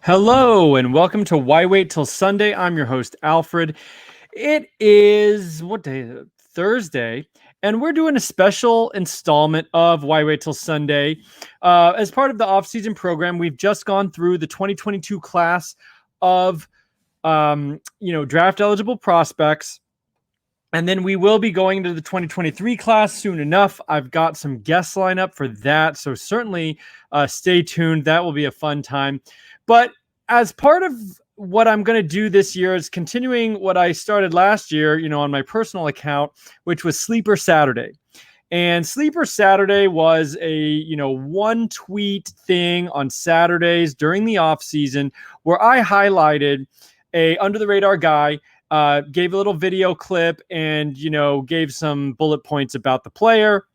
Hello and welcome to Why Wait Till Sunday. I'm your host, Alfred. It is, what day is it? Thursday, and we're doing a special installment of Why Wait Till Sunday. As part of the off-season program, we've just gone through the 2022 class of, draft eligible prospects. And then we will be going to the 2023 class soon enough. I've got some guests lined up for that. So certainly stay tuned. That will be a fun time. But as part of what I'm going to do this year is continuing what I started last year, on my personal account, which was Sleeper Saturday. And Sleeper Saturday was a, one tweet thing on Saturdays during the off season where I highlighted a under the radar guy, gave a little video clip and, gave some bullet points about the player.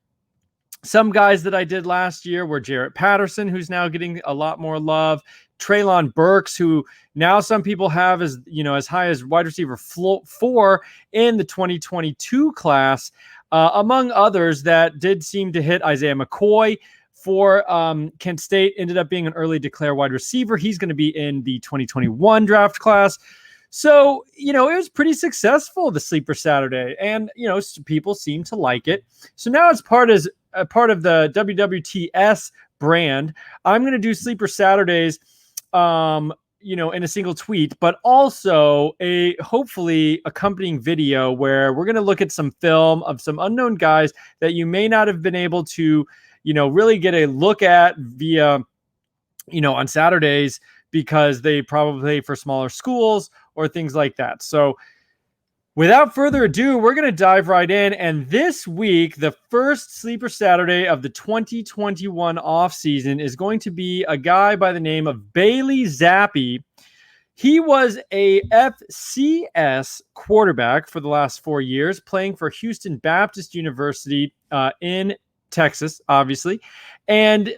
Some guys that I did last year were Jarrett Patterson, who's now getting a lot more love. Treylon Burks, who now some people have as, as high as wide receiver 4 in the 2022 class, among others that did seem to hit. Isaiah McCoy for Kent State ended up being an early declare wide receiver. He's going to be in the 2021 draft class. So, it was pretty successful, the Sleeper Saturday, and, people seem to like it. So now as part of the WWTS brand, I'm going to do Sleeper Saturdays, in a single tweet, but also a hopefully accompanying video where we're going to look at some film of some unknown guys that you may not have been able to, really get a look at via, on Saturdays because they probably play for smaller schools or things like that. So without further ado, we're going to dive right in. And this week, the first Sleeper Saturday of the 2021 offseason is going to be a guy by the name of Bailey Zappe. He was a FCS quarterback for the last 4 years, playing for Houston Baptist University in Texas, obviously. And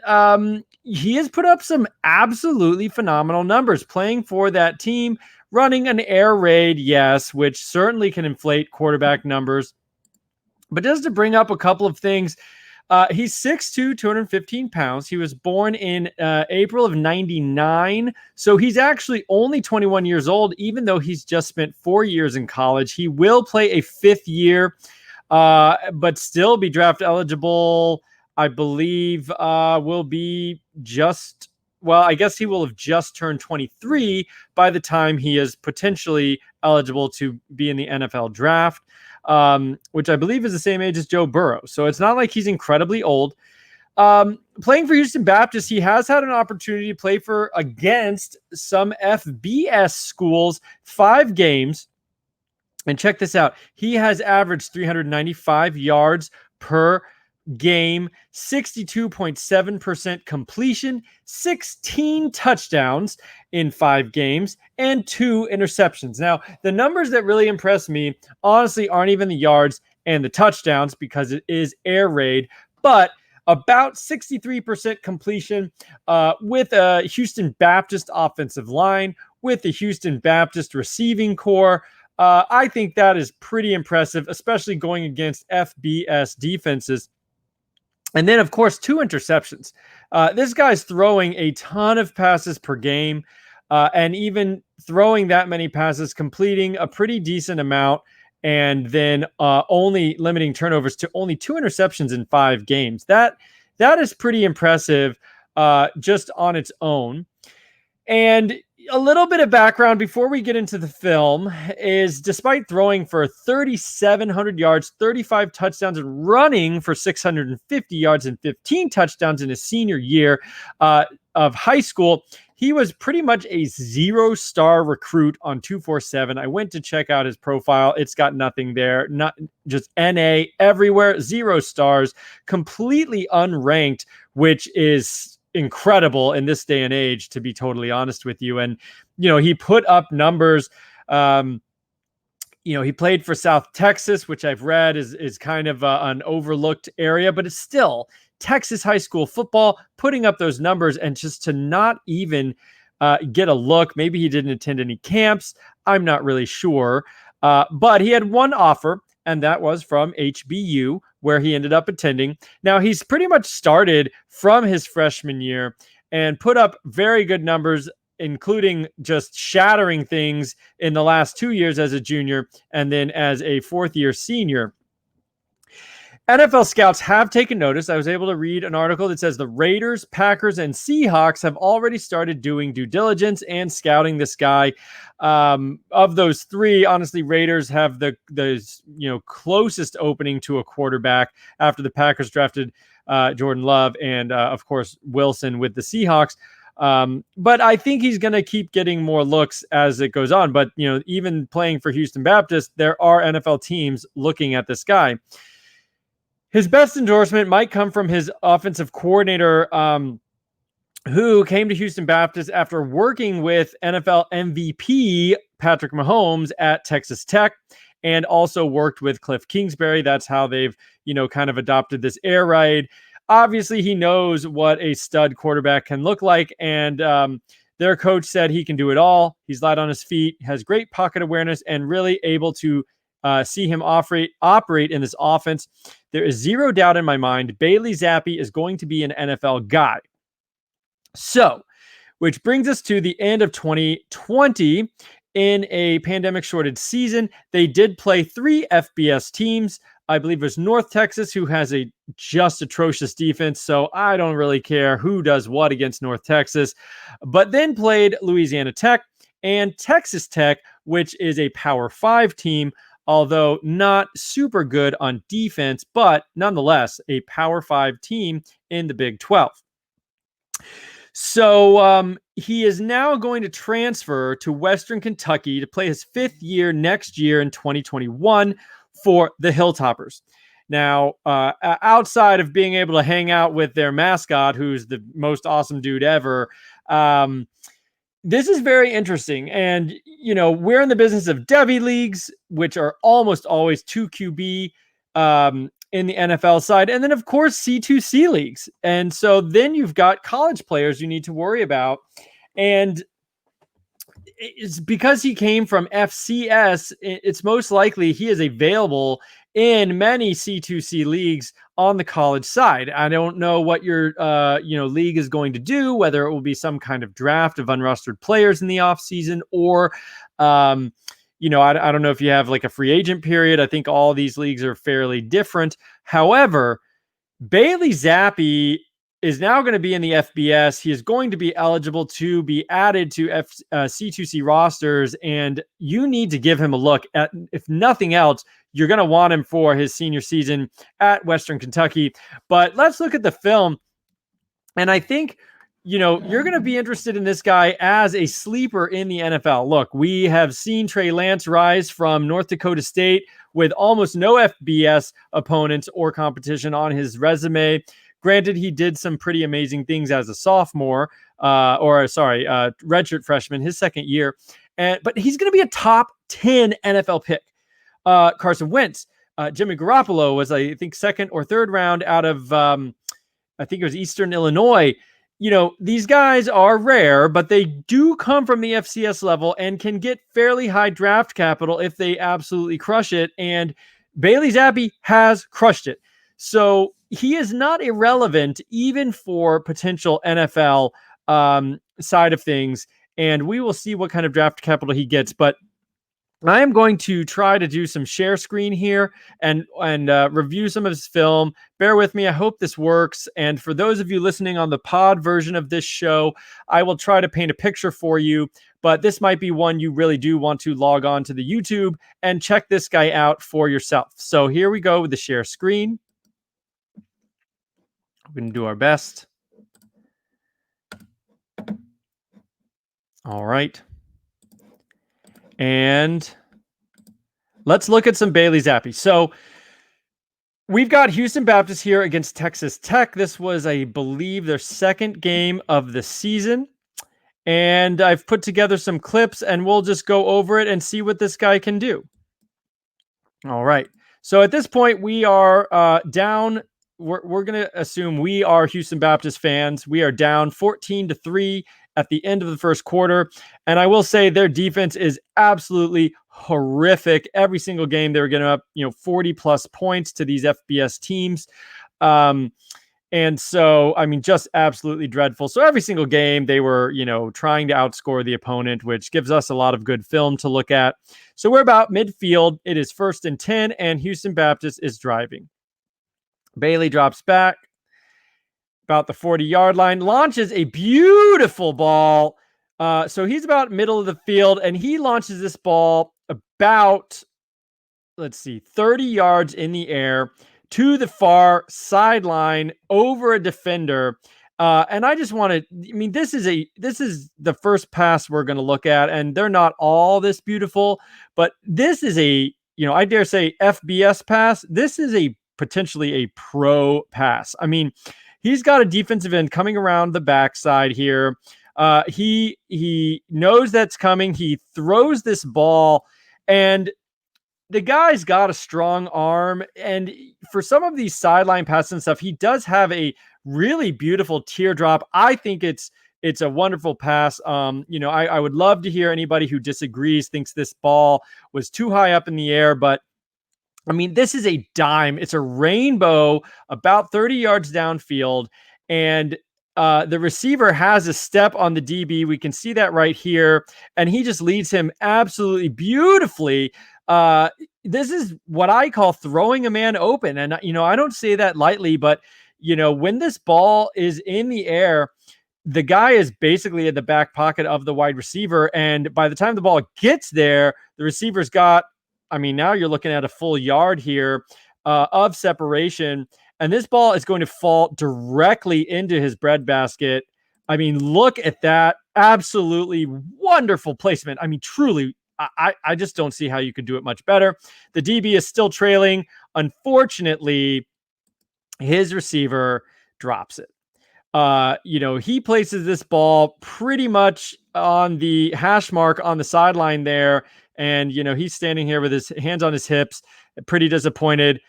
he has put up some absolutely phenomenal numbers playing for that team, running an air raid, yes, which certainly can inflate quarterback numbers. But just to bring up a couple of things, he's 6'2", 215 pounds. He was born in April of 99. So he's actually only 21 years old, even though he's just spent 4 years in college. He will play a 5th year, but still be draft eligible. I believe will be just... Well, I guess he will have just turned 23 by the time he is potentially eligible to be in the NFL draft, which I believe is the same age as Joe Burrow. So it's not like he's incredibly old. Playing for Houston Baptist, he has had an opportunity to play against some FBS schools, 5 games. And check this out. He has averaged 395 yards per game, 62.7% completion, 16 touchdowns in 5 games, and 2 interceptions. Now, the numbers that really impress me, honestly, aren't even the yards and the touchdowns because it is air raid, but about 63% completion with a Houston Baptist offensive line, with the Houston Baptist receiving core. I think that is pretty impressive, especially going against FBS defenses. And then, of course, 2 interceptions. This guy's throwing a ton of passes per game, and even throwing that many passes, completing a pretty decent amount, and then only limiting turnovers to only 2 interceptions in 5 games. That is pretty impressive just on its own. And a little bit of background before we get into the film is, despite throwing for 3,700 yards, 35 touchdowns, and running for 650 yards and 15 touchdowns in his senior year of high school, he was pretty much a 0-star recruit on 247. I went to check out his profile. It's got nothing there, not just NA everywhere, 0 stars, completely unranked, which is incredible in this day and age, to be totally honest with you. And, he put up numbers. He played for South Texas, which I've read is kind of an overlooked area, but it's still Texas high school football, putting up those numbers, and just to not even get a look. Maybe he didn't attend any camps. I'm not really sure. But he had one offer, and that was from HBU, where he ended up attending. Now, he's pretty much started from his freshman year and put up very good numbers including just shattering things in the last 2 years as a junior and then as a fourth-year senior. NFL scouts have taken notice. I was able to read an article that says the Raiders, Packers, and Seahawks have already started doing due diligence and scouting this guy. Of those three, honestly, Raiders have the closest opening to a quarterback after the Packers drafted Jordan Love and, of course, Wilson with the Seahawks. But I think he's going to keep getting more looks as it goes on. But, even playing for Houston Baptist, there are NFL teams looking at this guy. His best endorsement might come from his offensive coordinator, who came to Houston Baptist after working with NFL MVP Patrick Mahomes at Texas Tech, and also worked with Cliff Kingsbury. That's how they've, kind of adopted this air raid. Obviously, he knows what a stud quarterback can look like, and their coach said he can do it all. He's light on his feet, has great pocket awareness, and really able to see him operate in this offense. There is zero doubt in my mind Bailey Zappe is going to be an NFL guy. So, which brings us to the end of 2020. In a pandemic-shorted season, they did play 3 FBS teams. I believe it was North Texas, who has a just atrocious defense, so I don't really care who does what against North Texas. But then played Louisiana Tech and Texas Tech, which is a Power 5 team, although not super good on defense, but nonetheless a Power 5 team in the Big 12. So he is now going to transfer to Western Kentucky to play his 5th year next year in 2021 for the Hilltoppers. Now, outside of being able to hang out with their mascot, who's the most awesome dude ever, this is very interesting. And, we're in the business of Devy leagues, which are almost always 2 QB in the NFL side. And then, of course, C2C leagues. And so then you've got college players you need to worry about. And it's because he came from FCS, it's most likely he is available in many C2C leagues on the college side. I don't know what your league is going to do, whether it will be some kind of draft of unrostered players in the offseason or I don't know if you have like a free agent period. I think all these leagues are fairly different. However, Bailey Zappe is now going to be in the FBS. He is going to be eligible to be added to C2C rosters, and you need to give him a look at, if nothing else, you're going to want him for his senior season at Western Kentucky. But let's look at the film. And I think, you're going to be interested in this guy as a sleeper in the NFL. Look, we have seen Trey Lance rise from North Dakota State with almost no FBS opponents or competition on his resume. Granted, he did some pretty amazing things as a sophomore, redshirt freshman, his second year. But he's going to be a top 10 NFL pick. Carson Wentz, Jimmy Garoppolo was, I think, second or third round out of, I think it was Eastern Illinois. These guys are rare, but they do come from the FCS level and can get fairly high draft capital if they absolutely crush it. And Bailey Zappe has crushed it. So he is not irrelevant even for potential NFL side of things. And we will see what kind of draft capital he gets. But I am going to try to do some share screen here and review some of his film. Bear with me. I hope this works. And for those of you listening on the pod version of this show, I will try to paint a picture for you. But this might be one you really do want to log on to the YouTube and check this guy out for yourself. So here we go with the share screen. We're going to do our best. All right. And let's look at some Bailey Zappe. So we've got Houston Baptist here against Texas Tech. This was, I believe, their second game of the season. And I've put together some clips and we'll just go over it and see what this guy can do. All right. So at this point, we are down. We're going to assume we are Houston Baptist fans. We are down 14-3 at the end of the first quarter. And I will say their defense is absolutely horrific. Every single game they were getting up, 40 plus points to these FBS teams. And so, I mean, just absolutely dreadful. So every single game, they were, trying to outscore the opponent, which gives us a lot of good film to look at. So we're about midfield. It is 1st and 10, and Houston Baptist is driving. Bailey drops back about the 40-yard line, launches a beautiful ball. So he's about middle of the field, and he launches this ball about, 30 yards in the air to the far sideline over a defender. And I just want to, this is the first pass we're going to look at, and they're not all this beautiful, but this is I dare say FBS pass. This is potentially a pro pass. I mean, he's got a defensive end coming around the backside here. He knows that's coming. He throws this ball, and the guy's got a strong arm, and for some of these sideline passes and stuff, he does have a really beautiful teardrop. I think it's a wonderful pass. I would love to hear anybody who disagrees, thinks this ball was too high up in the air, but this is a dime. It's a rainbow about 30 yards downfield, and the receiver has a step on the DB. We can see that right here, and he just leads him absolutely beautifully. This is what I call throwing a man open. And, I don't say that lightly, but, when this ball is in the air, the guy is basically in the back pocket of the wide receiver. And by the time the ball gets there, the receiver's got, now you're looking at a full yard here of separation. And this ball is going to fall directly into his breadbasket. Look at that. Absolutely wonderful placement. Truly, I just don't see how you could do it much better. The DB is still trailing. Unfortunately, his receiver drops it. He places this ball pretty much on the hash mark on the sideline there. And, he's standing here with his hands on his hips, pretty disappointed.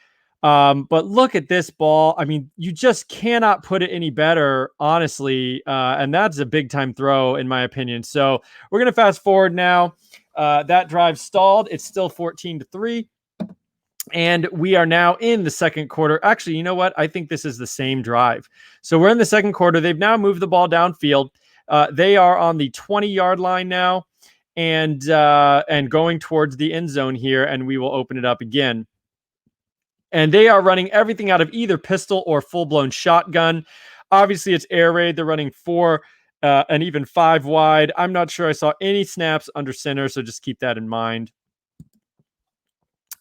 But look at this ball. You just cannot put it any better, honestly. And that's a big time throw, in my opinion. So we're going to fast forward now. That drive stalled. It's still 14-3. And we are now in the second quarter. Actually, you know what? I think this is the same drive. So we're in the second quarter. They've now moved the ball downfield. They are on the 20-yard line now and going towards the end zone here, and we will open it up again. And they are running everything out of either pistol or full-blown shotgun. Obviously, it's air raid. They're running 4 and even 5 wide. I'm not sure I saw any snaps under center, so just keep that in mind.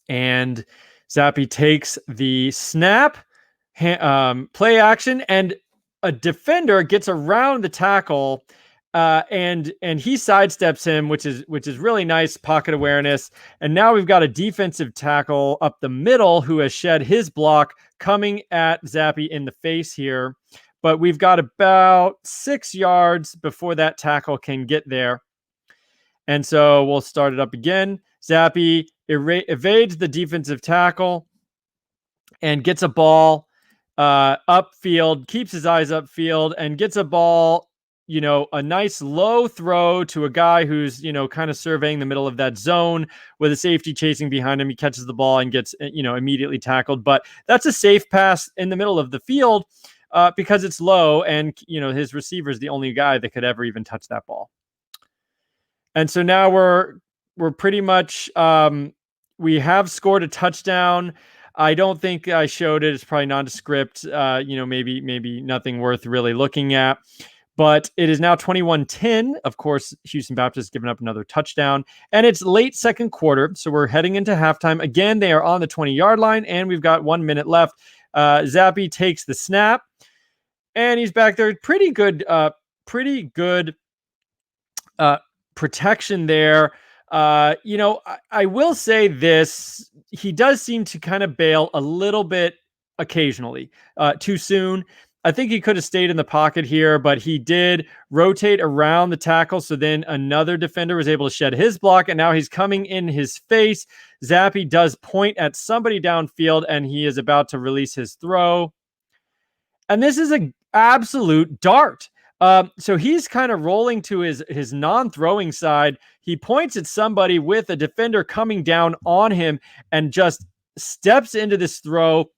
And Zappe takes the snap, play action, and a defender gets around the tackle, and he sidesteps him, which is really nice pocket awareness. And now we've got a defensive tackle up the middle who has shed his block coming at Zappe in the face here. But we've got about 6 yards before that tackle can get there. And so we'll start it up again. Zappe evades the defensive tackle and gets a ball upfield, keeps his eyes upfield, and gets a ball, a nice low throw to a guy who's, kind of surveying the middle of that zone with a safety chasing behind him. He catches the ball and gets, immediately tackled. But that's a safe pass in the middle of the field because it's low, and, his receiver is the only guy that could ever even touch that ball. And so now we're pretty much, we have scored a touchdown. I don't think I showed it. It's probably nondescript, maybe nothing worth really looking at. But it is now 21-10. Of course, Houston Baptist has given up another touchdown. And it's late second quarter, so we're heading into halftime. Again, they are on the 20-yard line, and we've got 1 minute left. Zappe takes the snap, and he's back there. Pretty good protection there. I will say this. He does seem to kind of bail a little bit occasionally, too soon. I think he could have stayed in the pocket here, but he did rotate around the tackle. So then another defender was able to shed his block, and now he's coming in his face. Zappe does point at somebody downfield, and he is about to release his throw. And this is an absolute dart. So he's kind of rolling to his non-throwing side. He points at somebody with a defender coming down on him and just steps into this throw,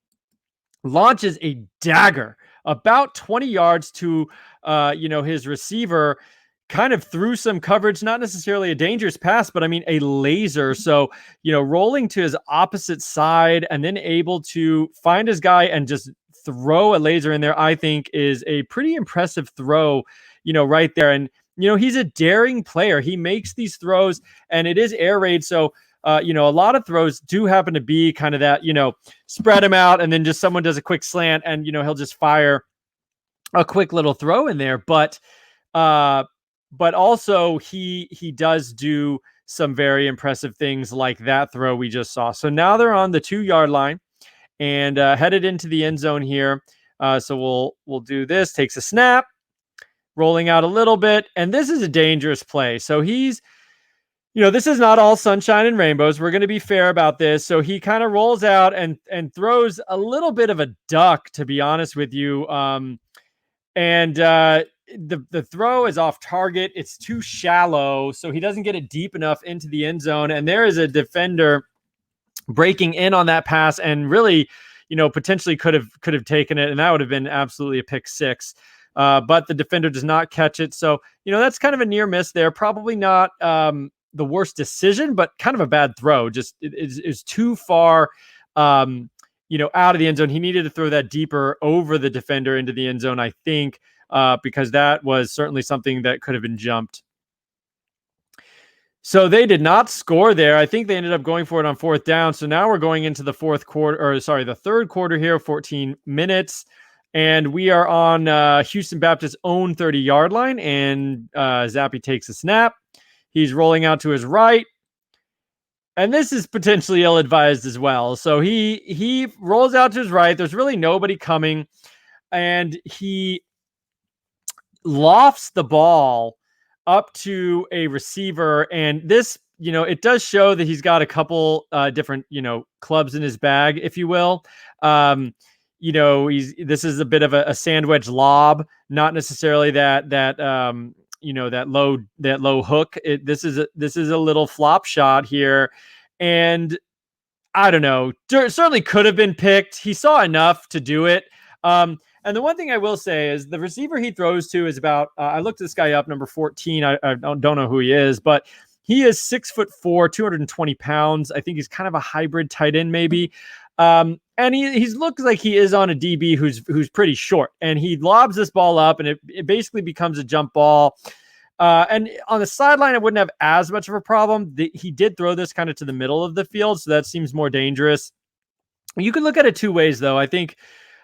launches a dagger. about 20 yards to, his receiver, kind of through some coverage, not necessarily a dangerous pass, but I mean, a laser. So, rolling to his opposite side and then able to find his guy and just throw a laser in there, I think is a pretty impressive throw, right there. And, he's a daring player. He makes these throws and it is air raid. So, a lot of throws do happen to be kind of that, spread him out and then just someone does a quick slant and, he'll just fire a quick little throw in there. But also he does do some very impressive things like that throw we just saw. So now they're on the 2-yard line and headed into the end zone here. So we'll do this. Takes a snap, rolling out a little bit, and this is a dangerous play. So he's, this is not all sunshine and rainbows. We're going to be fair about this. So he kind of rolls out and throws a little bit of a duck, to be honest with you. The throw is off target. It's too shallow, so he doesn't get it deep enough into the end zone. And there is a defender breaking in on that pass and really, potentially could have taken it, and that would have been absolutely a pick six. But the defender does not catch it. So, that's kind of a near miss there. Probably not the worst decision, but kind of a bad throw. Just is too far, out of the end zone. He needed to throw that deeper over the defender into the end zone, I think, because that was certainly something that could have been jumped. So they did not score there. I think they ended up going for it on 4th down. So now we're going into the the third quarter here, 14 minutes. And we are on Houston Baptist's own 30-yard line. And Zappe takes a snap. He's rolling out to his right. And this is potentially ill-advised as well. So he rolls out to his right. There's really nobody coming. And he lofts the ball up to a receiver. And this, it does show that he's got a couple different, clubs in his bag, if you will. This is a bit of a sandwich lob, not necessarily that low hook. This is a little flop shot here. And I don't know, certainly could have been picked. He saw enough to do it. And the one thing I will say is the receiver he throws to is about, I looked this guy up, number 14. I don't know who he is, but he is 6'4", 220 pounds. I think he's kind of a hybrid tight end maybe. And he looks like he is on a DB who's pretty short, and he lobs this ball up and it basically becomes a jump ball. And on the sideline, I wouldn't have as much of a problem. He did throw this kind of to the middle of the field, so that seems more dangerous. You could look at it two ways, though. I think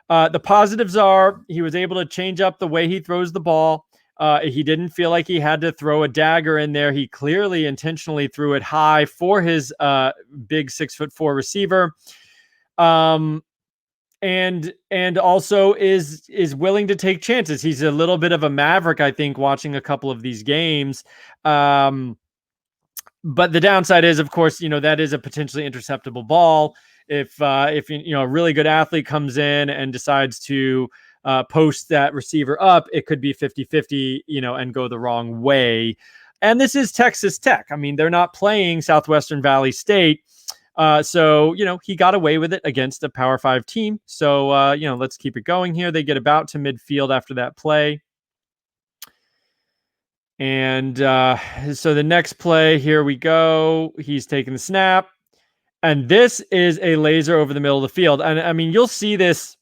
the positives are he was able to change up the way he throws the ball. He didn't feel like he had to throw a dagger in there. He clearly intentionally threw it high for his big 6'4" receiver. And also is willing to take chances. He's a little bit of a maverick, I think, watching a couple of these games. But the downside is, of course, that is a potentially interceptable ball. If a really good athlete comes in and decides to post that receiver up, it could be 50-50, and go the wrong way. And this is Texas Tech. I mean, they're not playing Southwestern Valley State. So, he got away with it against a Power 5 team. So, let's keep it going here. They get about to midfield after that play. And so the next play, here we go. He's taking the snap. And this is a laser over the middle of the field. And I mean, you'll see this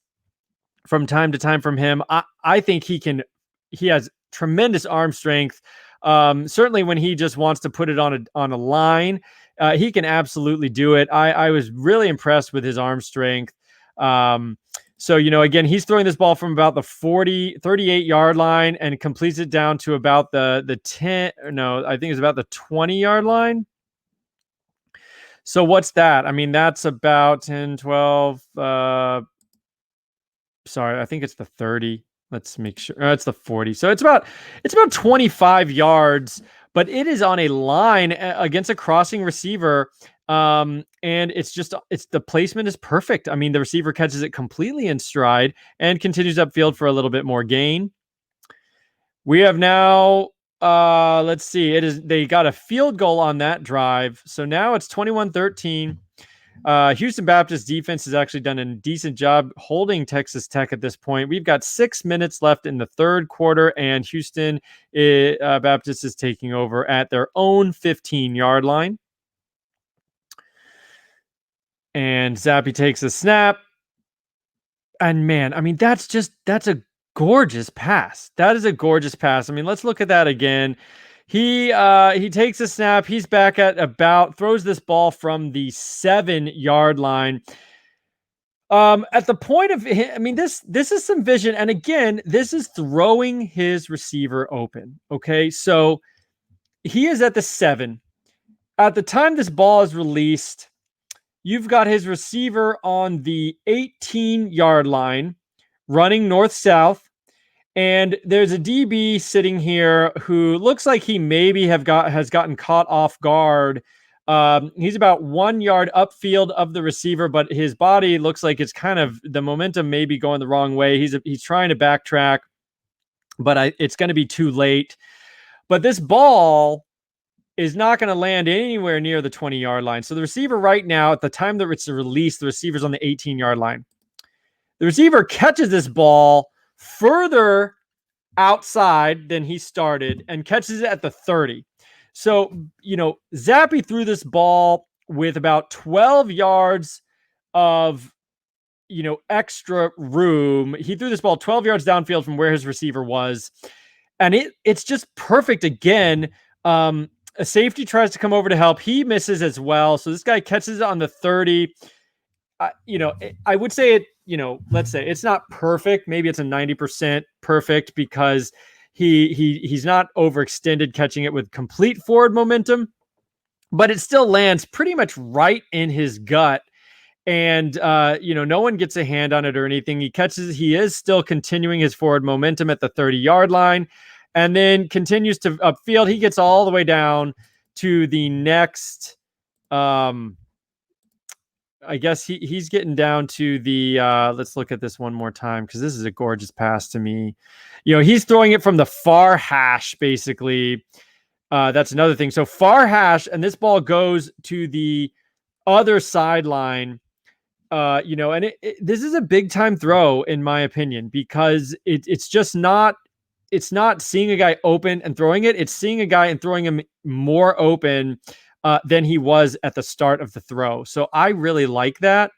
from time to time from him. I think he has tremendous arm strength. Certainly when he just wants to put it on a line, he can absolutely do it. I was really impressed with his arm strength. So, again, he's throwing this ball from about the 38-yard line and completes it down to about the 10. No, I think it's about the 20-yard line. So what's that? I mean, that's about 10, 12. Sorry, I think it's the 30. Let's make sure. It's the 40. So it's about 25 yards, but it is on a line against a crossing receiver. And the placement is perfect. I mean, the receiver catches it completely in stride and continues upfield for a little bit more gain. We have now, let's see, they got a field goal on that drive. So now it's 21-13. Houston Baptist defense has actually done a decent job holding Texas Tech at this point. We've got 6 minutes left in the third quarter, and Houston Baptist is taking over at their own 15-yard line. And Zappe takes a snap. And man, I mean, that's a gorgeous pass. That is a gorgeous pass. I mean, let's look at that again. He takes a snap. He's back at about, throws this ball from the 7-yard line. At the point of, I mean, this is some vision. And again, this is throwing his receiver open. Okay. So he is at the 7. At the time this ball is released, you've got his receiver on the 18-yard line running north-south. And there's a DB sitting here who looks like he maybe has gotten caught off guard. He's about 1 yard upfield of the receiver, but his body looks like it's kind of, the momentum may be going the wrong way. He's trying to backtrack, but it's going to be too late. But this ball is not going to land anywhere near the 20-yard line. So the receiver right now, at the time that it's released, the receiver's on the 18-yard line. The receiver catches this ball further outside than he started and catches it at the 30. So, Zappe threw this ball with about 12 yards of, extra room. He threw this ball 12 yards downfield from where his receiver was. And it's just perfect again. A safety tries to come over to help. He misses as well. So this guy catches it on the 30. I would say it, let's say it's not perfect. Maybe it's a 90% perfect because he's not overextended catching it with complete forward momentum, but it still lands pretty much right in his gut. And, no one gets a hand on it or anything. He is still continuing his forward momentum at the 30-yard line and then continues to upfield. He gets all the way down to the next, I guess he's getting down to the, let's look at this one more time because this is a gorgeous pass to me. He's throwing it from the far hash, basically. That's another thing. So far hash, and this ball goes to the other sideline. And this is a big time throw, in my opinion, because it's just not, it's not seeing a guy open and throwing it. It's seeing a guy and throwing him more open than he was at the start of the throw. So I really like that.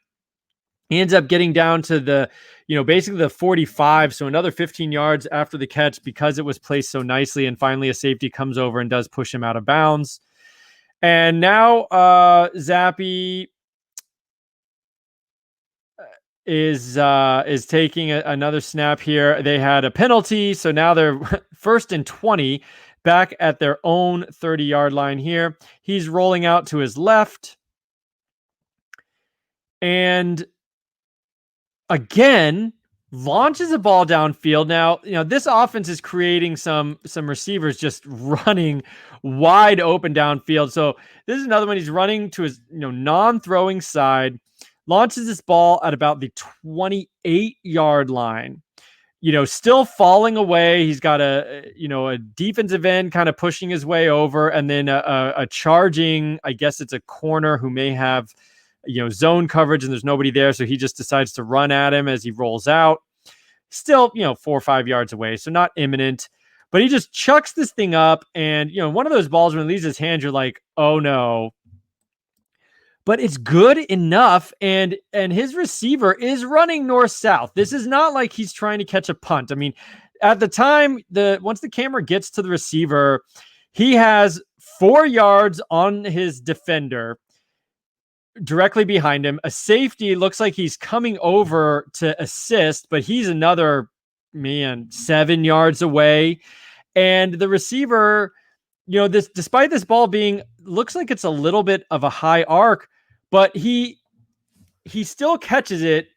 He ends up getting down to the, basically the 45. So another 15 yards after the catch because it was placed so nicely. And finally a safety comes over and does push him out of bounds. And now Zappe is taking another snap here. They had a penalty. So now they're 1st and 20. Back at their own 30-yard line here. He's rolling out to his left. And again, launches a ball downfield. Now, this offense is creating some receivers just running wide open downfield. So this is another one. He's running to his non-throwing side. Launches this ball at about the 28-yard line. Still falling away. He's got a defensive end kind of pushing his way over, and then a charging, I guess it's a corner who may have, zone coverage and there's nobody there. So he just decides to run at him as he rolls out. Still, 4 or 5 yards away. So not imminent, but he just chucks this thing up. And, one of those balls when it leaves his hand, you're like, oh no. But it's good enough, and his receiver is running north-south. This is not like he's trying to catch a punt. I mean, at the time, once the camera gets to the receiver, he has 4 yards on his defender directly behind him. A safety looks like he's coming over to assist, but he's another, 7 yards away. And the receiver, despite this ball being, looks like it's a little bit of a high arc, but he still catches it,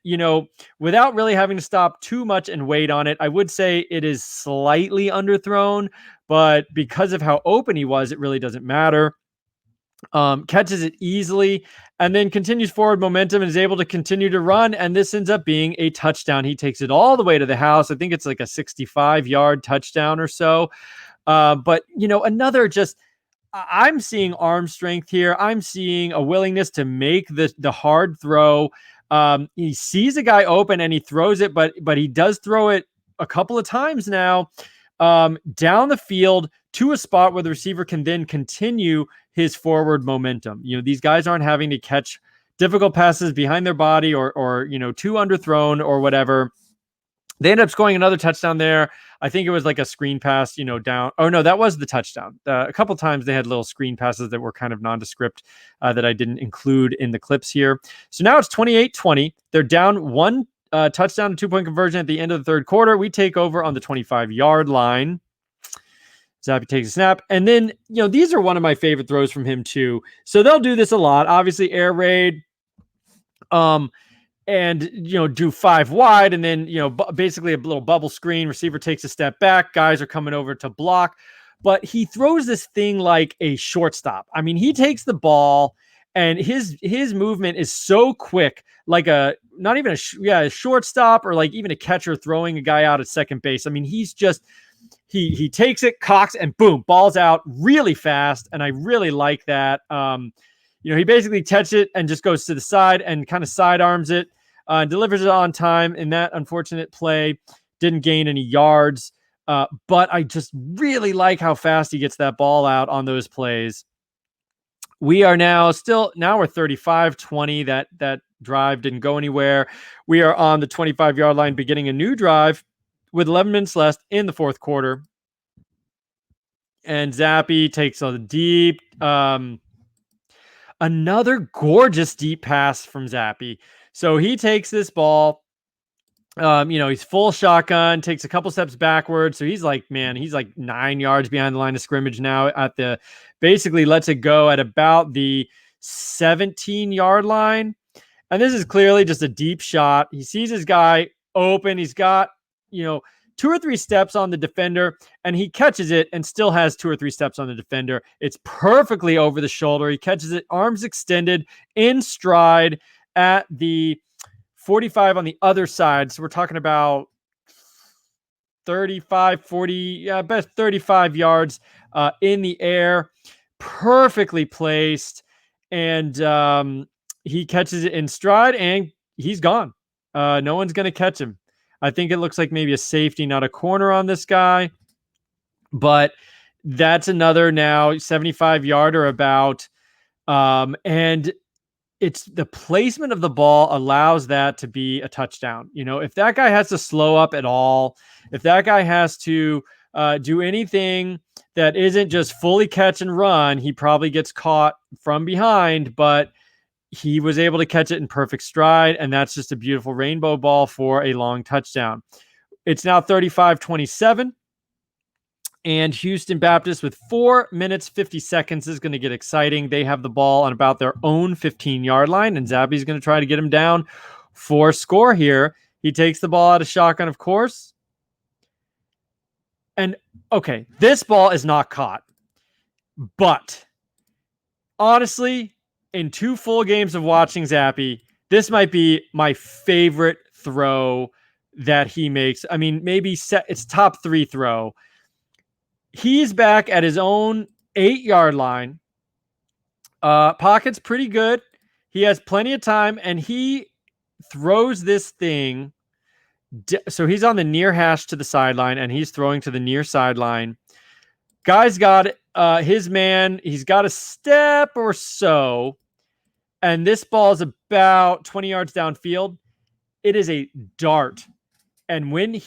without really having to stop too much and wait on it. I would say it is slightly underthrown, but because of how open he was, it really doesn't matter. Catches it easily and then continues forward momentum and is able to continue to run. And this ends up being a touchdown. He takes it all the way to the house. I think it's like a 65-yard touchdown or so. But, another just I'm seeing arm strength here. I'm seeing a willingness to make the hard throw. He sees a guy open and he throws it, but he does throw it a couple of times now down the field to a spot where the receiver can then continue his forward momentum. You know, these guys aren't having to catch difficult passes behind their body or too underthrown or whatever. They end up scoring another touchdown there. I think it was like a screen pass, down. Oh, no, that was the touchdown. A couple times they had little screen passes that were kind of nondescript that I didn't include in the clips here. So now it's 28-20. They're down one touchdown, 2-point conversion at the end of the third quarter. We take over on the 25-yard line. Zappe takes a snap. And then, these are one of my favorite throws from him too. So they'll do this a lot. Obviously, air raid. And do 5 wide, and then basically a little bubble screen. Receiver takes a step back. Guys are coming over to block, but he throws this thing like a shortstop. I mean, he takes the ball, and his movement is so quick, like not even a shortstop or like even a catcher throwing a guy out at second base. I mean, he's just he takes it, cocks, and boom, ball's out really fast, and I really like that. He basically catches it and just goes to the side and kind of sidearms it, delivers it on time. In that unfortunate play, didn't gain any yards, but I just really like how fast he gets that ball out on those plays. We are now we're 35-20. That drive didn't go anywhere. We are on the 25-yard line, beginning a new drive with 11 minutes left in the fourth quarter. And Zappe takes a deep, another gorgeous deep pass from Zappe. So he takes this ball, he's full shotgun, takes a couple steps backwards. So he's like 9 yards behind the line of scrimmage now basically lets it go at about the 17-yard line. And this is clearly just a deep shot. He sees his guy open. He's got, 2 or 3 steps on the defender, and he catches it and still has 2 or 3 steps on the defender. It's perfectly over the shoulder. He catches it, arms extended, in stride at the 45 on the other side. So we're talking about 35, 40, best 35 yards in the air, perfectly placed. And he catches it in stride, and he's gone. No one's going to catch him. I think it looks like maybe a safety, not a corner on this guy. But that's another now 75-yarder about. And it's the placement of the ball allows that to be a touchdown. If that guy has to slow up at all, if that guy has to do anything that isn't just fully catch and run, he probably gets caught from behind, but he was able to catch it in perfect stride, and that's just a beautiful rainbow ball for a long touchdown. It's now 35-27, and Houston Baptist with 4 minutes, 50 seconds is going to get exciting. They have the ball on about their own 15-yard line, and Zappe's going to try to get him down for a score here. He takes the ball out of shotgun, of course. And, okay, this ball is not caught. But, honestly, in 2 full games of watching Zappe, this might be my favorite throw that he makes. I mean, maybe it's top 3 throw. He's back at his own 8-yard line. Pocket's pretty good. He has plenty of time, and he throws this thing. So he's on the near hash to the sideline, and he's throwing to the near sideline. Guy's got his man. He's got a step or so. And this ball is about 20 yards downfield. It is a dart. And when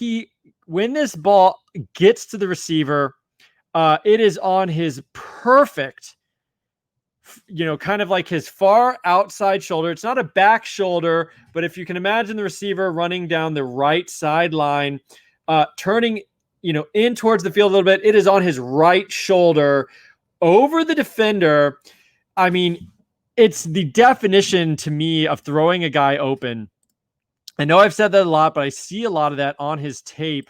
this ball gets to the receiver, it is on his perfect, kind of like his far outside shoulder. It's not a back shoulder, but if you can imagine the receiver running down the right sideline, turning, in towards the field a little bit, it is on his right shoulder over the defender. I mean, it's the definition to me of throwing a guy open. I know I've said that a lot, but I see a lot of that on his tape.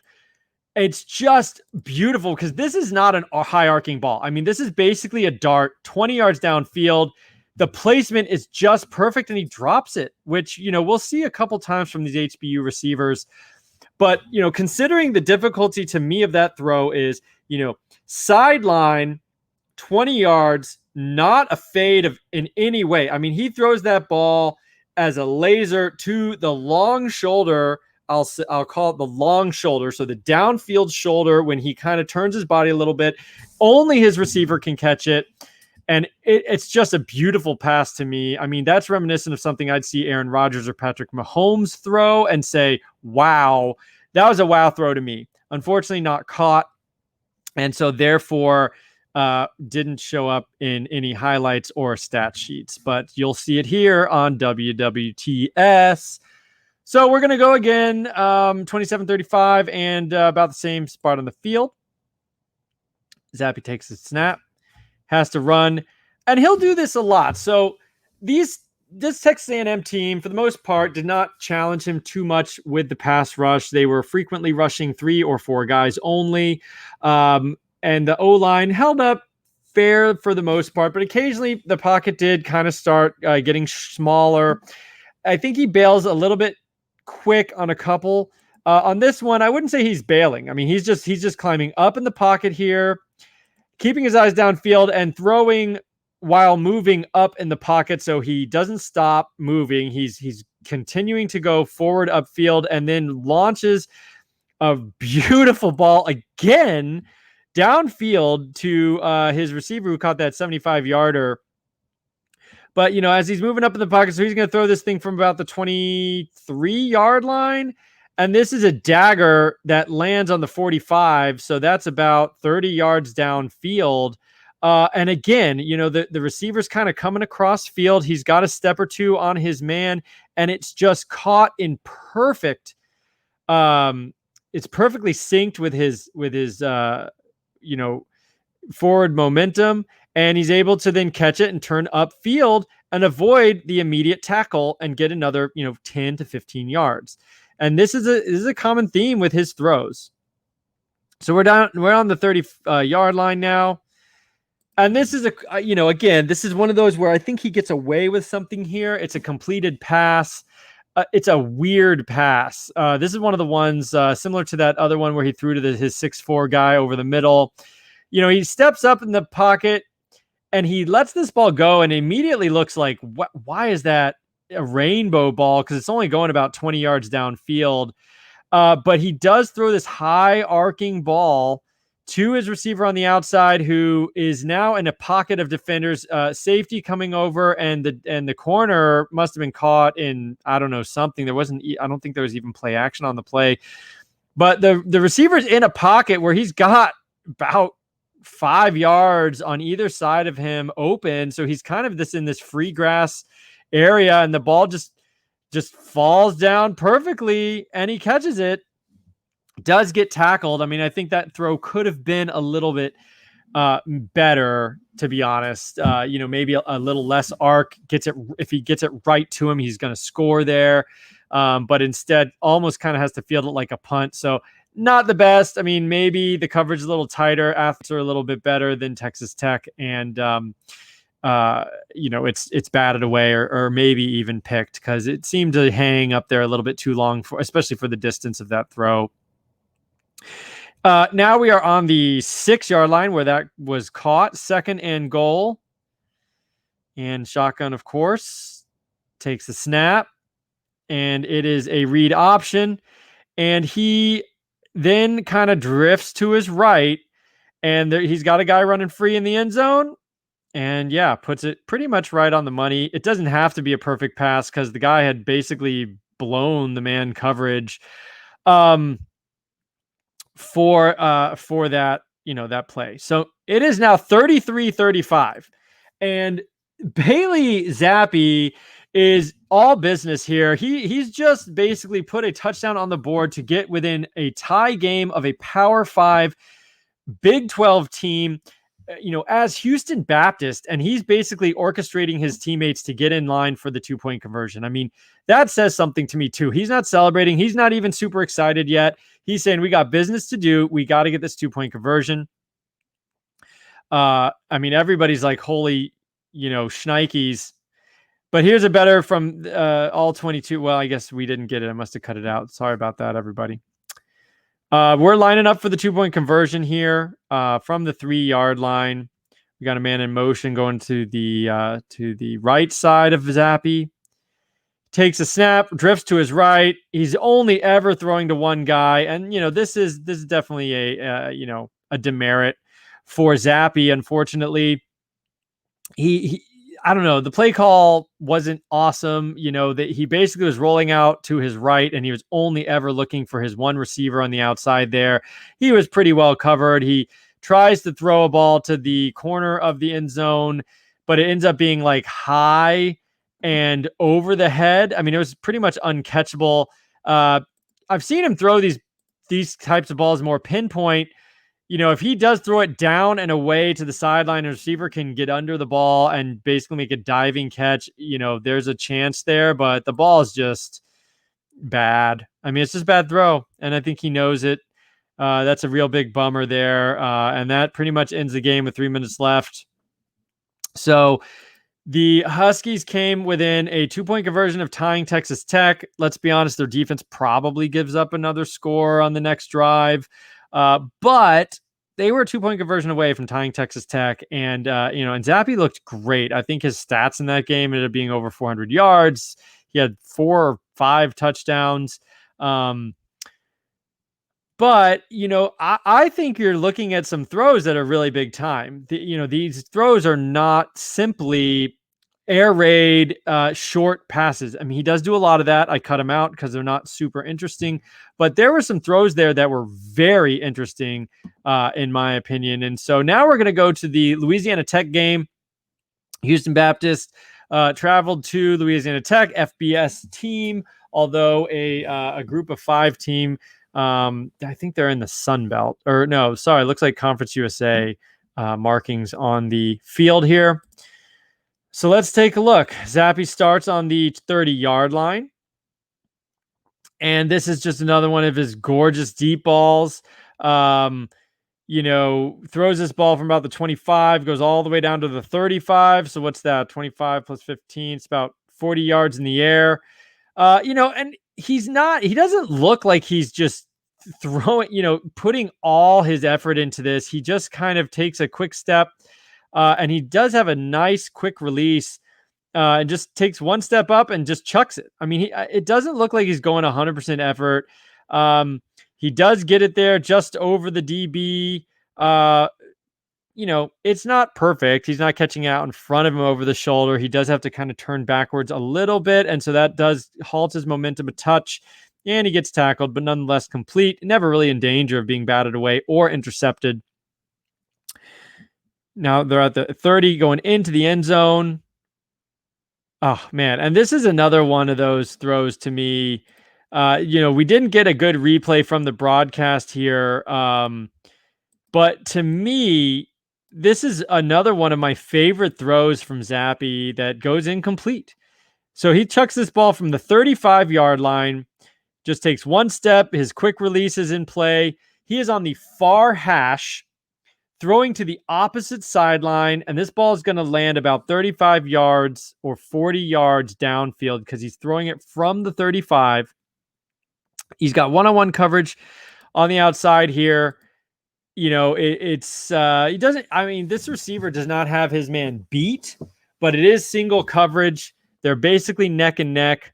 It's just beautiful because this is not a high arcing ball. I mean, this is basically a dart 20 yards downfield. The placement is just perfect, and he drops it, which, we'll see a couple times from these HBU receivers. But, considering the difficulty to me of that throw is, sideline 20 yards, not a fade in any way. I mean, he throws that ball as a laser to the long shoulder. I'll call it the long shoulder. So the downfield shoulder, when he kind of turns his body a little bit, only his receiver can catch it. And it's just a beautiful pass to me. I mean, that's reminiscent of something I'd see Aaron Rodgers or Patrick Mahomes throw and say, wow, that was a wow throw to me. Unfortunately, not caught. And so therefore, didn't show up in any highlights or stat sheets, but you'll see it here on WWTS. So we're going to go again, 27-35 and about the same spot on the field. Zappe takes the snap, has to run, and he'll do this a lot. So this Texas A&M team, for the most part, did not challenge him too much with the pass rush. They were frequently rushing 3 or 4 guys only. And the O-line held up fair for the most part, but occasionally the pocket did kind of start getting smaller. I think he bails a little bit quick on a couple. On this one, I wouldn't say he's bailing. I mean, he's just climbing up in the pocket here, keeping his eyes downfield and throwing while moving up in the pocket, so he doesn't stop moving. He's continuing to go forward upfield and then launches a beautiful ball again downfield to his receiver who caught that 75-yarder. But, as he's moving up in the pocket, so he's going to throw this thing from about the 23-yard line. And this is a dagger that lands on the 45. So that's about 30 yards downfield. And again, the receiver's kind of coming across field. He's got a step or two on his man, and it's just caught in perfect. It's perfectly synced with his forward momentum, and he's able to then catch it and turn upfield and avoid the immediate tackle and get another 10 to 15 yards. And this is a common theme with his throws. So we're on the 30-yard line now. And this is again, this is one of those where I think he gets away with something here. It's a completed pass. It's a weird pass. This is one of the ones similar to that other one where he threw to his 6'4" guy over the middle. He steps up in the pocket and he lets this ball go and immediately looks like, why is that a rainbow ball? Because it's only going about 20 yards downfield. But he does throw this high arcing ball to his receiver on the outside, who is now in a pocket of defenders. Safety coming over, and the corner must have been caught in, I don't know, something. I don't think there was even play action on the play. But the receiver's in a pocket where he's got about 5 yards on either side of him open. So he's kind of in this free grass area, and the ball just falls down perfectly, and he catches it. Does get tackled. I mean, I think that throw could have been a little bit better, to be honest. Maybe a little less arc. If he gets it right to him, he's going to score there. But instead, almost kind of has to field it like a punt. So not the best. I mean, maybe the coverage is a little tighter. Athletes are a little bit better than Texas Tech, and it's batted away or maybe even picked, because it seemed to hang up there a little bit too long, especially for the distance of that throw. Now we are on the 6-yard line where that was caught. 2nd and goal. And shotgun, of course, takes the snap. And it is a read option. And he then kind of drifts to his right. And he's got a guy running free in the end zone. And puts it pretty much right on the money. It doesn't have to be a perfect pass because the guy had basically blown the man coverage. For that, that play. So it is now 33-35. And Bailey Zappe is all business here. He's just basically put a touchdown on the board to get within a tie game of a Power 5 Big 12 team, as Houston Baptist, and he's basically orchestrating his teammates to get in line for the 2-point conversion. I mean, that says something to me too. He's not celebrating. He's not even super excited yet. He's saying, we got business to do. We got to get this 2-point conversion. I mean, everybody's like, holy, shnikes. But here's a better from all 22. Well, I guess we didn't get it. I must have cut it out. Sorry about that, everybody. We're lining up for the 2-point conversion here from the 3-yard line. We got a man in motion going to the right side of Zappe. Takes a snap, drifts to his right. He's only ever throwing to one guy, and this is definitely a demerit for Zappe. Unfortunately, he I don't know. The play call wasn't awesome. That he basically was rolling out to his right, and he was only ever looking for his one receiver on the outside there. He was pretty well covered. He tries to throw a ball to the corner of the end zone, but it ends up being like high and over the head. I mean, it was pretty much uncatchable. I've seen him throw these types of balls more pinpoint. If he does throw it down and away to the sideline, a receiver can get under the ball and basically make a diving catch. There's a chance there, but the ball is just bad. I mean, it's just a bad throw, and I think he knows it. That's a real big bummer there, and that pretty much ends the game with 3 minutes left. So the Huskies came within a 2-point conversion of tying Texas Tech. Let's be honest, their defense probably gives up another score on the next drive. But they were a 2-point conversion away from tying Texas Tech. And Zappe looked great. I think his stats in that game ended up being over 400 yards. He had 4 or 5 touchdowns. But, I think you're looking at some throws that are really big time. These throws are not simply air raid short passes. I mean, he does do a lot of that. I cut him out because they're not super interesting. But there were some throws there that were very interesting, in my opinion. And so now we're going to go to the Louisiana Tech game. Houston Baptist traveled to Louisiana Tech, FBS team, although a group of 5 team. I think they're in the Sun Belt, or no, sorry, it looks like Conference USA markings on the field here. So let's take a look. Zappe starts on the 30-yard line. And this is just another one of his gorgeous deep balls. Throws this ball from about the 25, goes all the way down to the 35. So what's that? 25 plus 15. It's about 40 yards in the air. And he doesn't look like he's just throwing, putting all his effort into this. He just kind of takes a quick step, and he does have a nice quick release, and just takes one step up and just chucks it. I mean, it doesn't look like he's going 100% effort. He does get it there just over the DB. It's not perfect. He's not catching out in front of him over the shoulder. He does have to kind of turn backwards a little bit. And so that does halt his momentum a touch, and he gets tackled, but nonetheless complete. Never really in danger of being batted away or intercepted. Now they're at the 30 going into the end zone. Oh, man. And this is another one of those throws to me. We didn't get a good replay from the broadcast here. But to me, this is another one of my favorite throws from Zappe that goes incomplete. So he chucks this ball from the 35-yard line, just takes one step. His quick release is in play. He is on the far hash, throwing to the opposite sideline, and this ball is going to land about 35 yards or 40 yards downfield because he's throwing it from the 35. He's got one-on-one coverage on the outside here. He doesn't, this receiver does not have his man beat, but it is single coverage. They're basically neck and neck.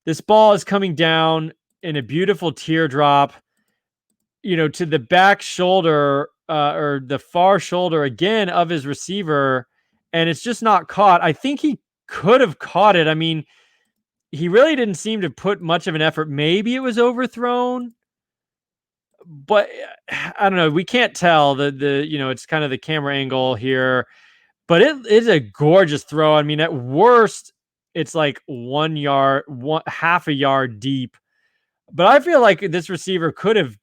This ball is coming down in a beautiful teardrop, to the back shoulder, or the far shoulder again of his receiver, and it's just not caught. I think he could have caught it. I mean, he really didn't seem to put much of an effort. Maybe it was overthrown, but I don't know. We can't tell. It's kind of the camera angle here, but it is a gorgeous throw. I mean, at worst, it's like 1 yard, half a yard deep. But I feel like this receiver could have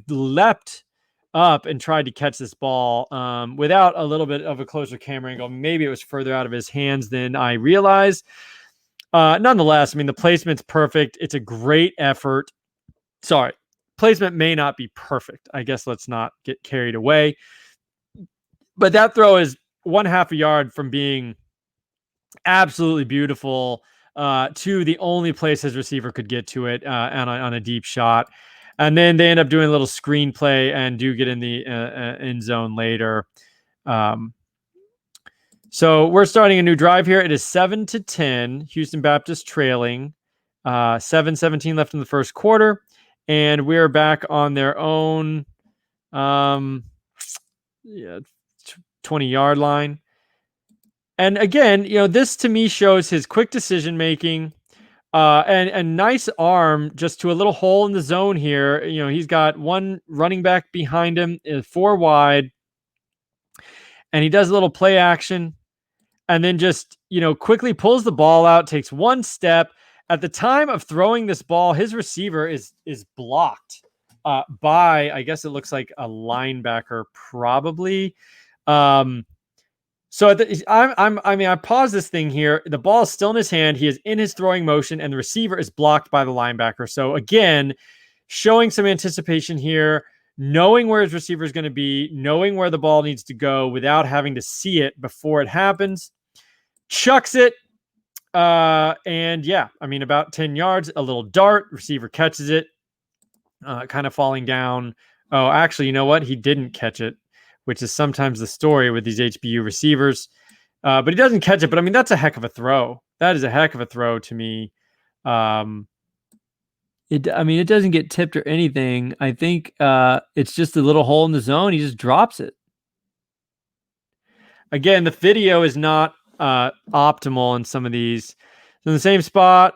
leapt up and tried to catch this ball without a little bit of a closer camera angle. Maybe it was further out of his hands than I realized. Nonetheless, I mean, the placement's perfect. It's a great effort. Sorry, placement may not be perfect. I guess let's not get carried away. But that throw is 1/2 a yard from being absolutely beautiful to the only place his receiver could get to it on a deep shot. And then they end up doing a little screenplay and do get in the end zone later. So we're starting a new drive here. It is 7-10. Houston Baptist trailing. 7:17 left in the first quarter, and we're back on their own 20-yard line. And again, this to me shows his quick decision making, and nice arm just to a little hole in the zone here. He's got one running back behind him, 4 wide, and he does a little play action, and then just quickly pulls the ball out, takes one step. At the time of throwing this ball, his receiver is blocked by, I guess it looks like a linebacker, probably. So I pause this thing here. The ball is still in his hand. He is in his throwing motion, and the receiver is blocked by the linebacker. So again, showing some anticipation here, knowing where his receiver is going to be, knowing where the ball needs to go without having to see it before it happens. Chucks it. And yeah, about 10 yards, a little dart, receiver catches it, kind of falling down. Oh, actually, you know what? He didn't catch it, which is sometimes the story with these HBU receivers. But he doesn't catch it. But that's a heck of a throw. That is a heck of a throw to me. It doesn't get tipped or anything. I think it's just a little hole in the zone. He just drops it. Again, the video is not optimal in some of these. So in the same spot,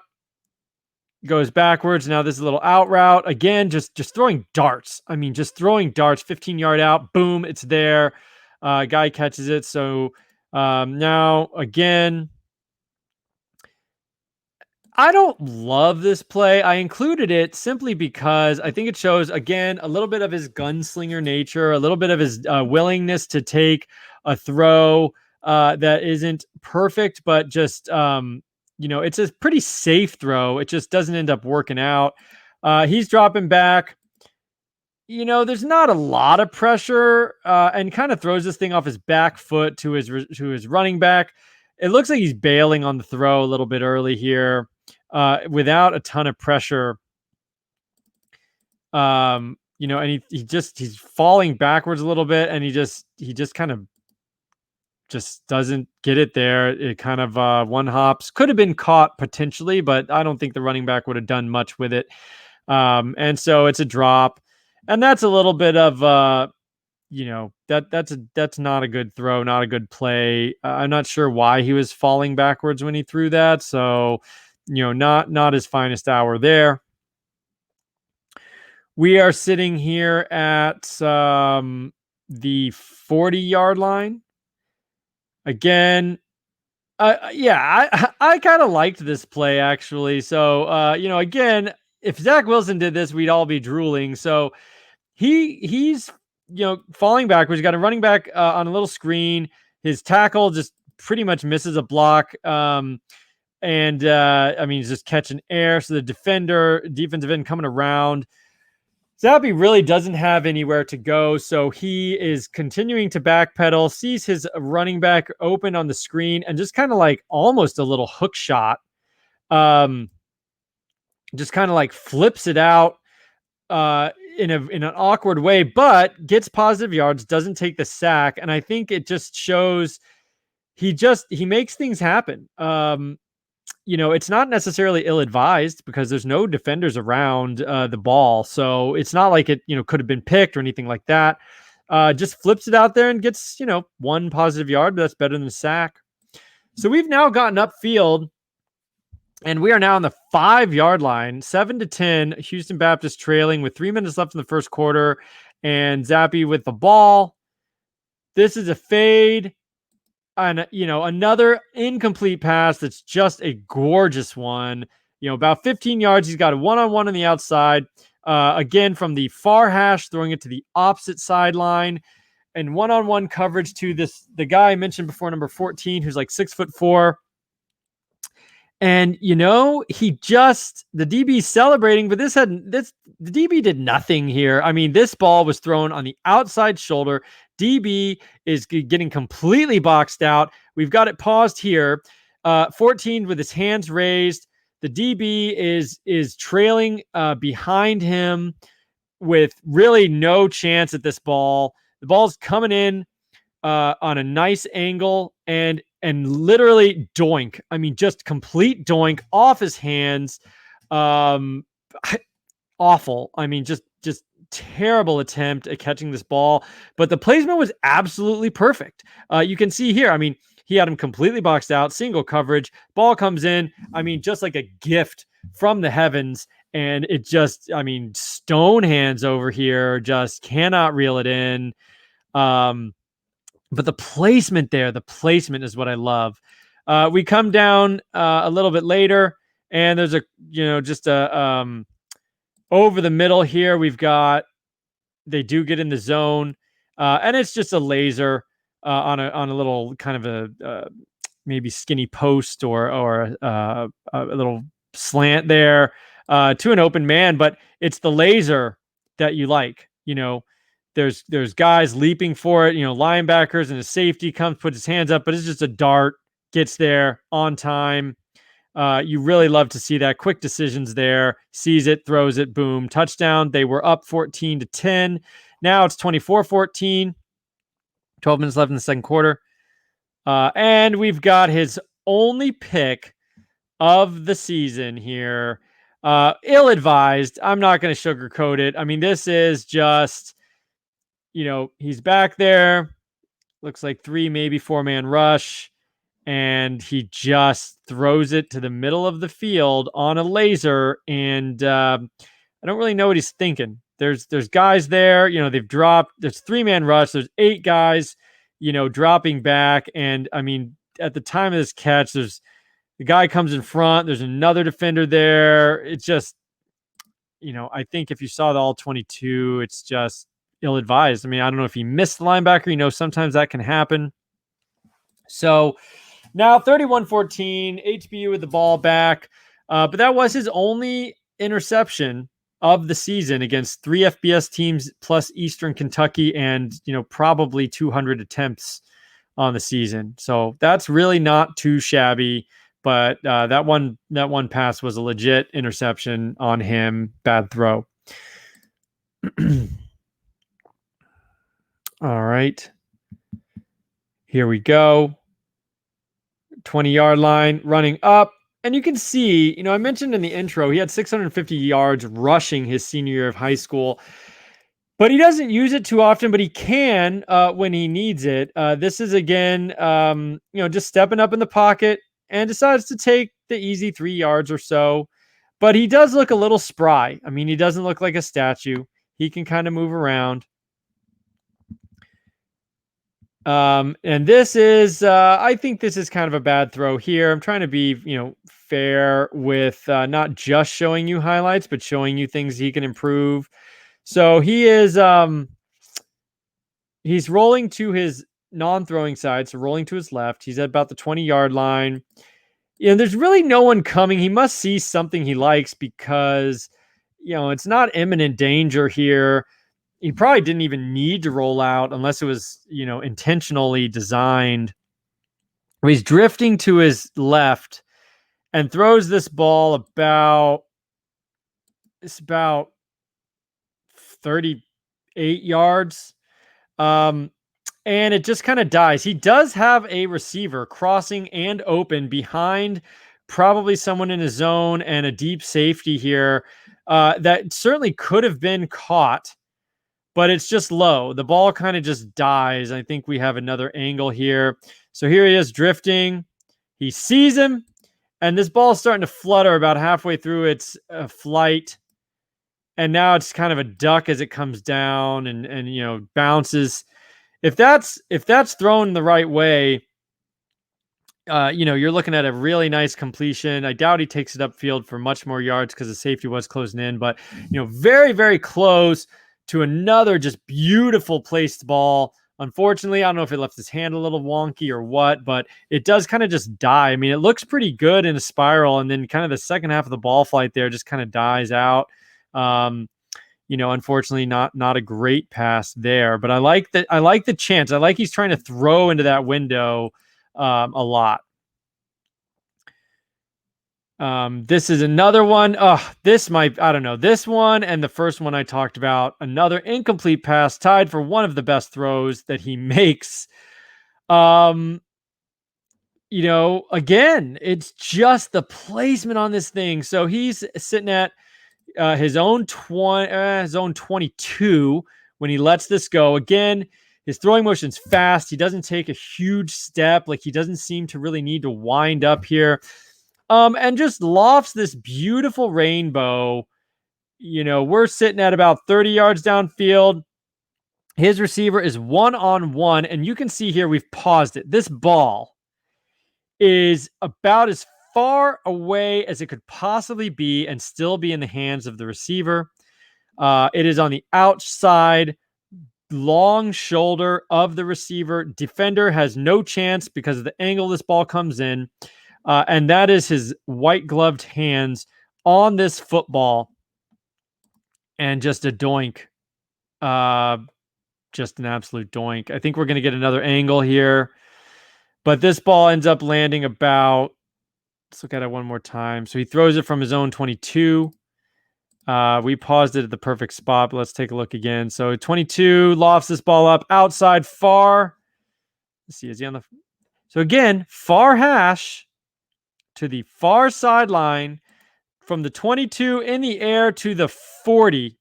goes backwards. Now this is a little out route. Again, just throwing darts. Just throwing darts, 15-yard out. Boom, it's there. Guy catches it. So now, again, I don't love this play. I included it simply because I think it shows, again, a little bit of his gunslinger nature, a little bit of his willingness to take a throw that isn't perfect, but just, it's a pretty safe throw. It just doesn't end up working out. He's dropping back. There's not a lot of pressure, and kind of throws this thing off his back foot to his running back. It looks like he's bailing on the throw a little bit early here, without a ton of pressure. And he's falling backwards a little bit, and he just kind of just doesn't get it there. It kind of one hops. Could have been caught potentially, but I don't think the running back would have done much with it. And so it's a drop, and that's a little bit of that's not a good throw, not a good play. I'm not sure why he was falling backwards when he threw that. So, not his finest hour there. We are sitting here at the 40-yard line. Again, I kind of liked this play, actually. So, again, if Zach Wilson did this, we'd all be drooling. So he's falling backwards. He's got a running back on a little screen. His tackle just pretty much misses a block. He's just catching air. So the defensive end coming around. Zappe really doesn't have anywhere to go, so he is continuing to backpedal, sees his running back open on the screen, and just kind of like almost a little hook shot. Just kind of like flips it out in an awkward way, but gets positive yards, doesn't take the sack, and I think it just shows he makes things happen. It's not necessarily ill-advised because there's no defenders around the ball. So it's not like it, could have been picked or anything like that. Just flips it out there and gets, one positive yard, but that's better than a sack. So we've now gotten upfield, and we are now on the 5-yard line, 7-10, Houston Baptist trailing with 3 minutes left in the first quarter, and Zappe with the ball. This is a fade. And, another incomplete pass that's just a gorgeous one. About 15 yards. He's got a one-on-one on the outside. Again, from the far hash, throwing it to the opposite sideline. And one-on-one coverage to the guy I mentioned before, number 14, who's like 6'4". And, the DB celebrating, but the DB did nothing here. This ball was thrown on the outside shoulder. DB is getting completely boxed out. We've got it paused here. 14 with his hands raised. The DB is trailing behind him with really no chance at this ball. The ball's coming in on a nice angle and literally doink. I mean, just complete doink off his hands. Um, Awful. I mean, just terrible attempt at catching this ball, but the placement was absolutely perfect. You can see here. I mean, he had him completely boxed out, single coverage. Ball comes in. I mean, just like a gift from the heavens, and it just, I mean, stone hands over here just cannot reel it in. But the placement there, the placement is what I love. We come down a little bit later, and there's a, just a over the middle here. We've got, they do get in the zone, and it's just a laser on a little kind of a maybe skinny post or a little slant there to an open man, but it's the laser that you like. There's guys leaping for it, linebackers, and a safety comes, puts his hands up, but it's just a dart, gets there on time. You really love to see that. Quick decisions there. Sees it, throws it, boom, touchdown. They were up 14-10. Now it's 24-14. 12 minutes left in the second quarter. And we've got his only pick of the season here. Ill-advised. I'm not going to sugarcoat it. I mean, this is just, he's back there. Looks like 3, maybe 4-man rush. And he just throws it to the middle of the field on a laser. And I don't really know what he's thinking. There's guys there, they've dropped. There's 3-man rush. There's 8 guys, dropping back. And I mean, at the time of this catch, there's the guy comes in front. There's another defender there. It's just, I think if you saw the all 22, it's just ill-advised. I mean, I don't know if he missed the linebacker. Sometimes that can happen. So now 31-14, HBU with the ball back. But that was his only interception of the season against 3 FBS teams plus Eastern Kentucky, and probably 200 attempts on the season. So that's really not too shabby. But that one pass was a legit interception on him. Bad throw. All right. Here we go. 20-yard line, running up. And you can see, I mentioned in the intro, he had 650 yards rushing his senior year of high school. But he doesn't use it too often, but he can when he needs it. This is, again, just stepping up in the pocket and decides to take the easy 3 yards or so. But he does look a little spry. I mean, he doesn't look like a statue. He can kind of move around. And this is, I think this is kind of a bad throw here. I'm trying to be, fair with not just showing you highlights, but showing you things he can improve. So he is, he's rolling to his non-throwing side, so rolling to his left. He's at about the 20-yard line. There's really no one coming. He must see something he likes because, it's not imminent danger here. He probably didn't even need to roll out unless it was, intentionally designed. He's drifting to his left and throws this ball about 38 yards. And it just kind of dies. He does have a receiver crossing and open behind probably someone in his zone and a deep safety here that certainly could have been caught, but it's just low. The ball kind of just dies. I think we have another angle here. So here he is drifting. He sees him, and this ball is starting to flutter about halfway through its flight. And now it's kind of a duck as it comes down and bounces. If that's thrown the right way, you're looking at a really nice completion. I doubt he takes it upfield for much more yards because the safety was closing in, but very, very close to another just beautiful placed ball. Unfortunately, I don't know if it left his hand a little wonky or what, but it does kind of just die. I mean, it looks pretty good in a spiral, and then kind of the second half of the ball flight there just kind of dies out. Unfortunately, not a great pass there, but I like the chance. I like he's trying to throw into that window a lot. This is another one. This one and the first one I talked about, another incomplete pass tied for one of the best throws that he makes Um, again, it's just the placement on this thing. So he's sitting at his own 22 when he lets this go. Again, his throwing motion's fast. He doesn't take a huge step. Like, he doesn't seem to really need to wind up here. And just lofts this beautiful rainbow. We're sitting at about 30 yards downfield. His receiver is one-on-one, and you can see here we've paused it. This ball is about as far away as it could possibly be and still be in the hands of the receiver. It is on the outside, long shoulder of the receiver. Defender has no chance because of the angle this ball comes in. And that is his white gloved hands on this football. And just a doink. Just an absolute doink. I think we're going to get another angle here. But this ball ends up landing about, let's look at it one more time. So he throws it from his own 22. We paused it at the perfect spot, but let's take a look again. So 22 lofts this ball up outside far. Let's see, is he on the... So again, far hash to the far sideline from the 22 in the air to the 40.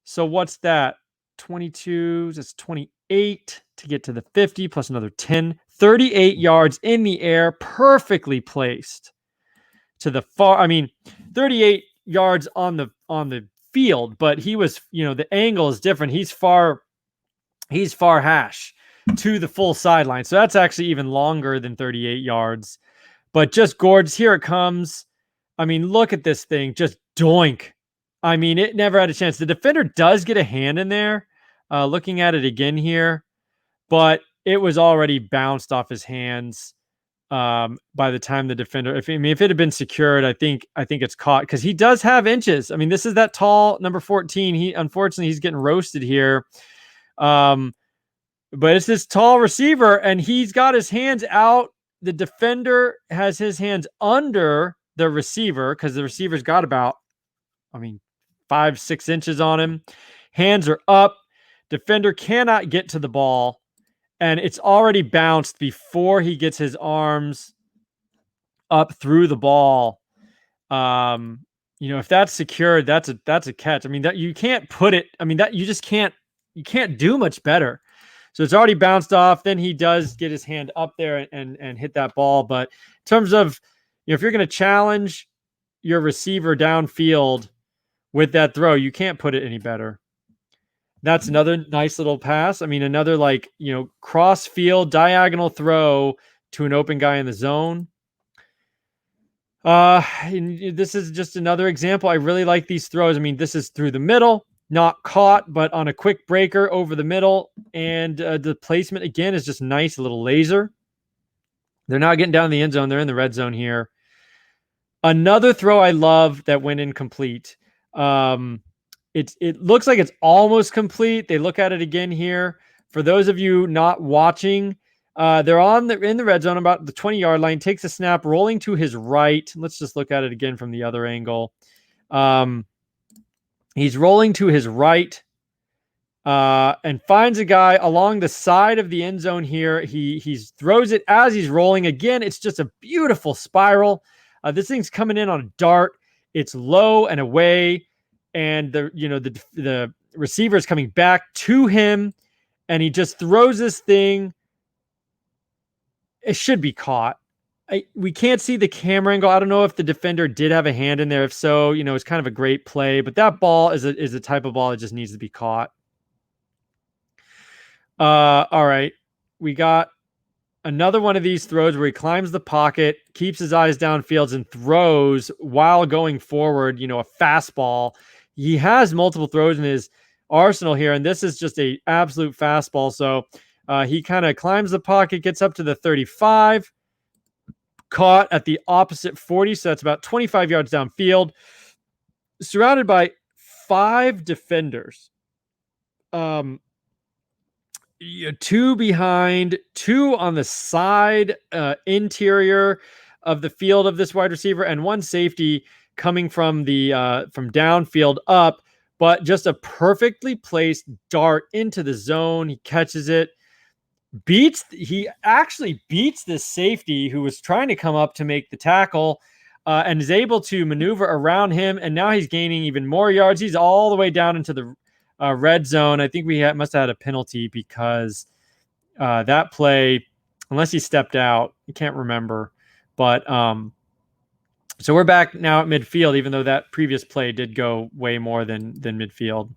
So what's that? 22, that's 28 to get to the 50 plus another 10. 38 yards in the air, perfectly placed to the far. I mean, 38 yards on the field, but he was, the angle is different. He's far hash to the full sideline. So that's actually even longer than 38 yards. But just gorgeous. Here it comes. I mean, look at this thing. Just doink. I mean, it never had a chance. The defender does get a hand in there, looking at it again here, but it was already bounced off his hands by the time the defender. If it had been secured, I think it's caught because he does have inches. I mean, this is that tall number 14. Unfortunately he's getting roasted here. But it's this tall receiver, and he's got his hands out. The defender has his hands under the receiver because the receiver's got about, 5-6 inches on him. Hands are up. Defender cannot get to the ball, and it's already bounced before he gets his arms up through the ball. If that's secured, that's a catch. I mean, that you can't put it. I mean, that you just can't do much better. So it's already bounced off. Then he does get his hand up there and hit that ball. But in terms of, if you're going to challenge your receiver downfield with that throw, you can't put it any better. That's another nice little pass. I mean, another cross field diagonal throw to an open guy in the zone. This is just another example. I really like these throws. I mean, this is through the middle, not caught, but on a quick breaker over the middle. And the placement, again, is just nice, a little laser. They're not getting down in the end zone. They're in the red zone here. Another throw I love that went incomplete. It looks like it's almost complete. They look at it again here. For those of you not watching, they're in the red zone about the 20-yard line. Takes a snap, rolling to his right. Let's just look at it again from the other angle. He's rolling to his right and finds a guy along the side of the end zone here. He throws it as he's rolling. Again, it's just a beautiful spiral. This thing's coming in on a dart. It's low and away. And the receiver is coming back to him, and he just throws this thing. It should be caught. We can't see the camera angle. I don't know if the defender did have a hand in there. If so, it's kind of a great play. But that ball is a type of ball that just needs to be caught. All right, we got another one of these throws where he climbs the pocket, keeps his eyes downfield, and throws while going forward. A fastball. He has multiple throws in his arsenal here, and this is just a absolute fastball. So he kind of climbs the pocket, gets up to the 35, caught at the opposite 40, so that's about 25 yards downfield, surrounded by 5 defenders. 2 behind, 2 on the side interior of the field of this wide receiver, and 1 safety coming from the from downfield up, but just a perfectly placed dart into the zone. He catches it. he actually beats this safety who was trying to come up to make the tackle, and is able to maneuver around him. And now he's gaining even more yards. He's all the way down into the red zone. I think we must have had a penalty because that play, unless he stepped out, I can't remember. But so we're back now at midfield, even though that previous play did go way more than midfield.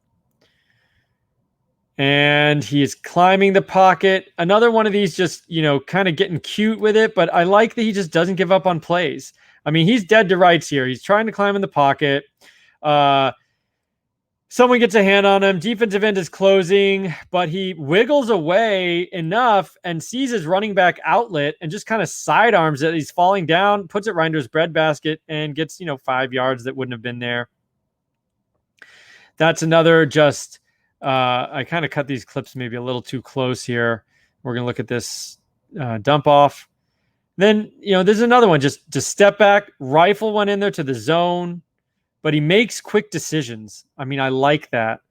And he is climbing the pocket. Another one of these just, kind of getting cute with it. But I like that he just doesn't give up on plays. I mean, he's dead to rights here. He's trying to climb in the pocket. Someone gets a hand on him. Defensive end is closing, but he wiggles away enough and sees his running back outlet and just kind of sidearms it. He's falling down, puts it right into his breadbasket, and gets, 5 yards that wouldn't have been there. That's another just... I kind of cut these clips maybe a little too close here. We're going to look at this dump off. Then, there's another one. Just step back, rifle one in there to the zone, but he makes quick decisions. I mean, I like that.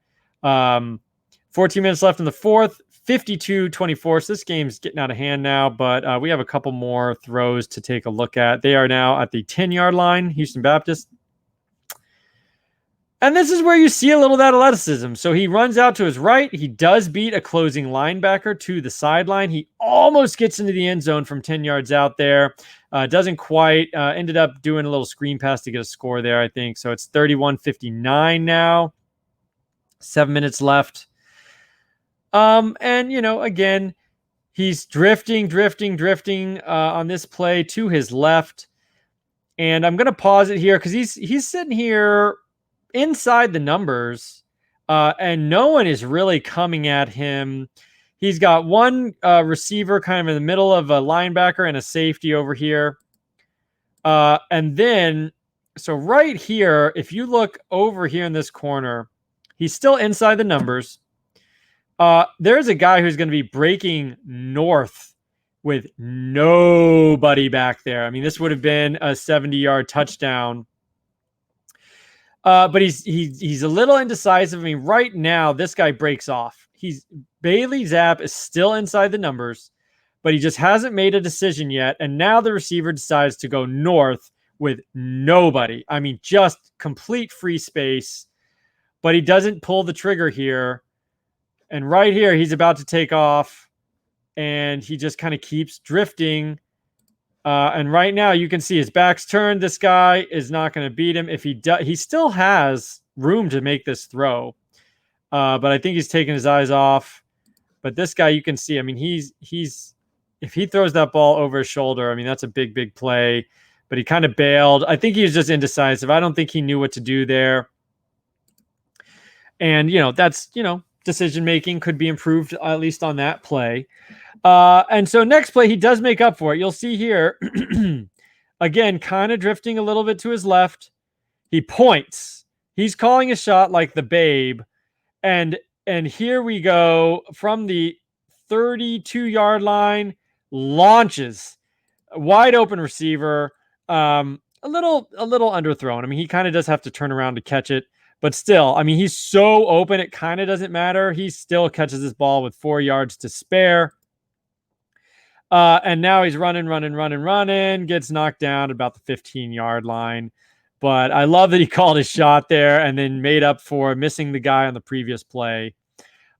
14 minutes left in the fourth, 52-24. So this game's getting out of hand now, but we have a couple more throws to take a look at. They are now at the 10-yard line, Houston Baptist. And this is where you see a little of that athleticism. So he runs out to his right. He does beat a closing linebacker to the sideline. He almost gets into the end zone from 10 yards out there. Doesn't quite. Ended up doing a little screen pass to get a score there, I think. So it's 31-59 now. 7 minutes left. And, again, he's drifting on this play to his left. And I'm going to pause it here because he's sitting here inside the numbers, and no one is really coming at him. He's got one receiver kind of in the middle of a linebacker and a safety over here. And then, so right here, if you look over here in this corner, he's still inside the numbers. There's a guy who's going to be breaking north with nobody back there. I mean, this would have been a 70-yard touchdown. But he's a little indecisive. I mean, right now, this guy breaks off. Bailey Zappe is still inside the numbers, but he just hasn't made a decision yet. And now the receiver decides to go north with nobody. I mean, just complete free space, but he doesn't pull the trigger here. And right here, he's about to take off, and he just kind of keeps drifting. And right now, you can see his back's turned. This guy is not going to beat him. If he does, he still has room to make this throw. But I think he's taking his eyes off. But this guy, you can see, I mean, he's if he throws that ball over his shoulder, I mean, that's a big, big play. But he kind of bailed. I think he was just indecisive. I don't think he knew what to do there. And, that's, decision-making could be improved, at least on that play. And so next play, he does make up for it. You'll see here, again, kind of drifting a little bit to his left. He points. He's calling a shot like the babe. And here we go from the 32-yard line, launches. Wide open receiver. A little underthrown. I mean, he kind of does have to turn around to catch it. But still, I mean, he's so open, it kind of doesn't matter. He still catches this ball with 4 yards to spare. And now he's running, gets knocked down about the 15-yard line. But I love that he called his shot there and then made up for missing the guy on the previous play.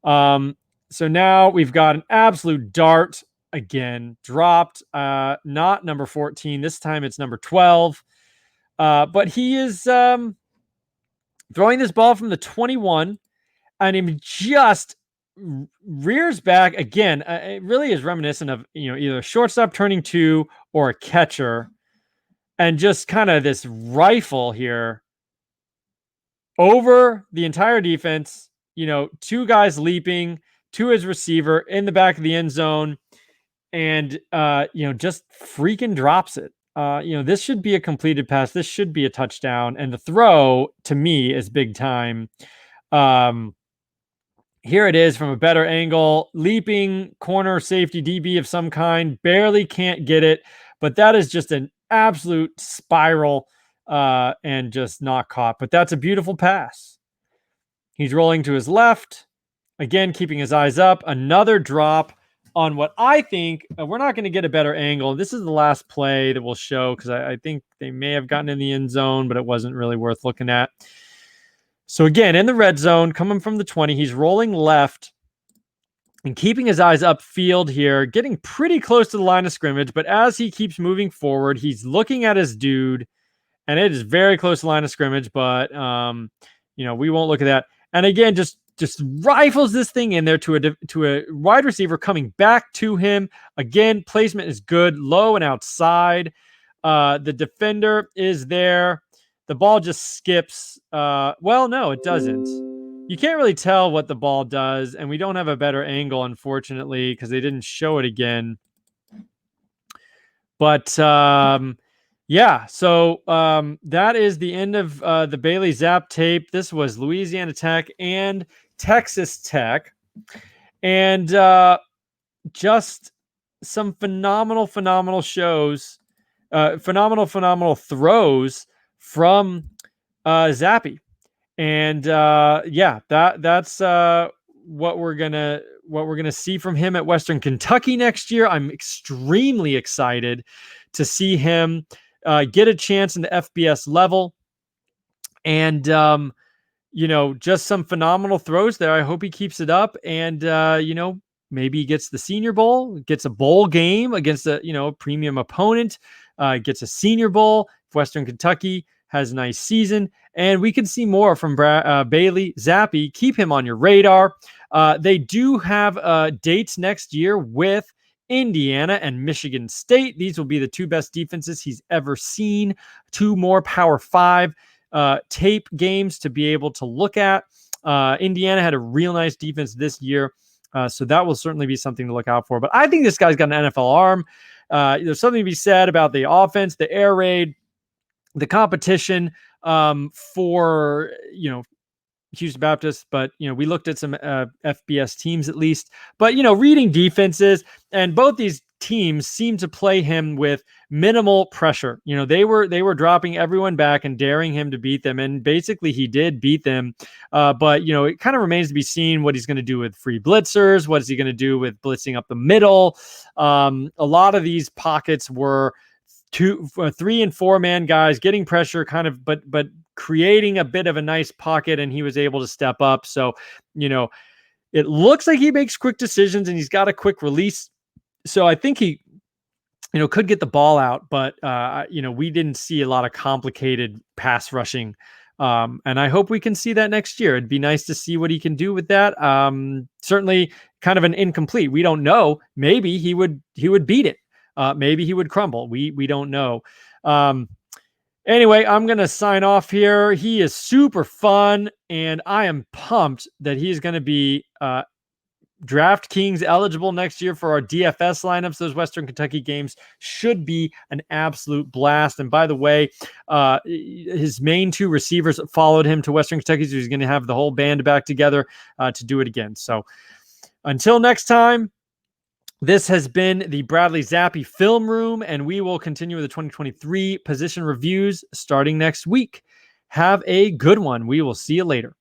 So now we've got an absolute dart again, dropped, not number 14. This time it's number 12. But he is... throwing this ball from the 21, and he just rears back again. It really is reminiscent of, either a shortstop turning two or a catcher, and just kind of this rifle here over the entire defense. 2 guys leaping to his receiver in the back of the end zone, and just freaking drops it. This should be a completed pass. This should be a touchdown. And the throw, to me, is big time. Here it is from a better angle. Leaping corner safety DB of some kind. Barely can't get it. But that is just an absolute spiral and just not caught. But that's a beautiful pass. He's rolling to his left. Again, keeping his eyes up. Another drop on what I think we're not going to get a better angle. This is the last play that we'll show because I think they may have gotten in the end zone, but it wasn't really worth looking at. So again, in the red zone, coming from the 20, he's rolling left and keeping his eyes upfield here, getting pretty close to the line of scrimmage. But as he keeps moving forward, he's looking at his dude, and it is very close to the line of scrimmage. But we won't look at that. And again, just rifles this thing in there to a wide receiver coming back to him. Again, placement is good, low and outside. The defender is there. The ball just skips. Well, no, it doesn't. You can't really tell what the ball does, and we don't have a better angle, unfortunately, because they didn't show it again. But yeah, so that is the end of the Bailey Zappe tape. This was Louisiana Tech and Texas Tech, and just some phenomenal shows, phenomenal throws from Zappe. And yeah, that's what we're gonna see from him at Western Kentucky next year. I'm extremely excited to see him get a chance in the FBS level, and just some phenomenal throws there. I hope he keeps it up, and maybe he gets the Senior Bowl, gets a bowl game against a premium opponent, gets a Senior Bowl. If Western Kentucky has a nice season, and we can see more from Bailey Zappe. Keep him on your radar. They do have dates next year with Indiana and Michigan State. These will be the two best defenses he's ever seen. Two more Power 5 tape games to be able to look at. Indiana had a real nice defense this year, so that will certainly be something to look out for. But I think this guy's got an NFL arm. There's something to be said about the offense, the air raid, the competition for Houston Baptist, but we looked at some FBS teams at least. But reading defenses, and both these teams seem to play him with minimal pressure. They were dropping everyone back and daring him to beat them, and basically he did beat them. But it kind of remains to be seen what he's going to do with free blitzers. What is he going to do with blitzing up the middle? A lot of these pockets were 3 and 4 man guys getting pressure, kind of, but creating a bit of a nice pocket, and he was able to step up. So, it looks like he makes quick decisions and he's got a quick release. So I think he, could get the ball out, but we didn't see a lot of complicated pass rushing. And I hope we can see that next year. It'd be nice to see what he can do with that. Certainly kind of an incomplete. We don't know. Maybe he would beat it. Maybe he would crumble. We don't know. Anyway, I'm going to sign off here. He is super fun, and I am pumped that he's going to be DraftKings eligible next year for our DFS lineups. Those Western Kentucky games should be an absolute blast. And by the way, his main 2 receivers followed him to Western Kentucky, so he's going to have the whole band back together to do it again. So until next time, this has been the Bradley Zappe Film Room, and we will continue with the 2023 position reviews starting next week. Have a good one. We will see you later.